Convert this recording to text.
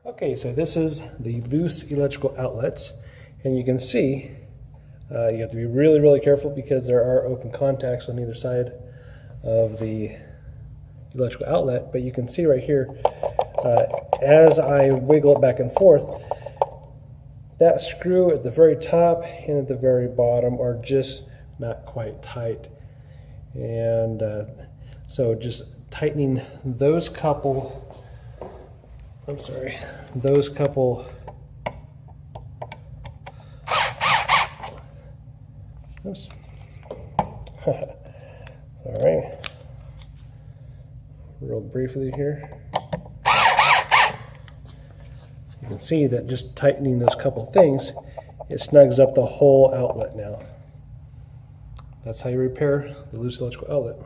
Okay, so this is the loose electrical outlet, and you can see you have to be really, really careful because there are open contacts on either side of the electrical outlet. But you can see right here, as I wiggle it back and forth, that screw at the very top and at the very bottom are just not quite tight. And so just tightening those couple, those couple oops. Sorry. Real briefly here. You can see that just tightening those couple things, it snugs up the whole outlet now. That's how you repair the loose electrical outlet.